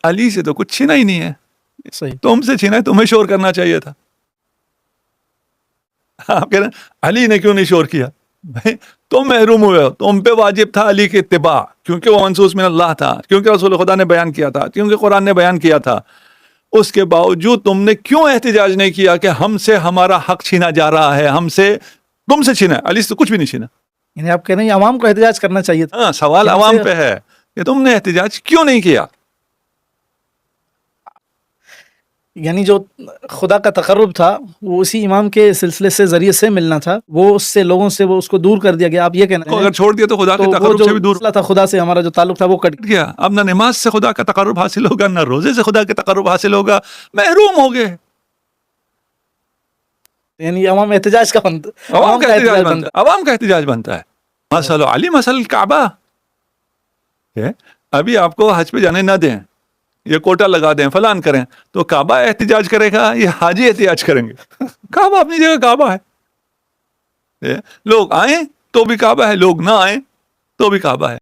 علی سے تو کچھ چھینا ہی نہیں ہے, صحیح. تم سے چھینا ہے, تمہیں شور کرنا چاہیے تھا. آپ کہہ رہے ہیں علی نے کیوں نہیں شور کیا؟ بھائی تم محروم ہوئے ہو, تم پہ واجب تھا علی کی اتباع, کیونکہ وہ منصوص من اللہ تھا, کیونکہ رسول خدا نے بیان کیا تھا, کیونکہ قرآن نے بیان کیا تھا. اس کے باوجود تم نے کیوں احتجاج نہیں کیا کہ ہم سے ہمارا حق چھینا جا رہا ہے, ہم سے تم سے چھینا ہے, علی سے تو کچھ بھی نہیں چھینا. یعنی آپ کہہ رہے ہیں عوام کو احتجاج کرنا چاہیے تھا. ہاں, سوال عوام پہ ہے کہ تم نے احتجاج کیوں نہیں کیا. یعنی جو خدا کا تقرب تھا وہ اسی امام کے سلسلے سے ذریعے سے ملنا تھا, وہ اس سے لوگوں سے وہ اس کو دور کر دیا گیا. آپ یہ کہنا اگر چھوڑ دیا تو خدا کے تقرب سے بھی دور مسئلہ تھا, خدا سے ہمارا جو تعلق تھا وہ کٹ گیا. اب نہ نماز سے خدا کا تقرب حاصل ہوگا, نہ روزے سے خدا کا تقرب حاصل ہوگا, محروم ہو گئے. یعنی عوام احتجاج کا بنتا, عوام کا احتجاج بنتا ہے. مسئلہ علی مسئلہ کعبہ, ابھی آپ کو حج پہ جانے نہ دیں, یہ کوٹا لگا دیں, فلان کریں, تو کعبہ احتجاج کرے گا, یہ حاجی احتجاج کریں گے؟ کعبہ اپنی جگہ کعبہ ہے, لوگ آئیں تو بھی کعبہ ہے, لوگ نہ آئیں تو بھی کعبہ ہے.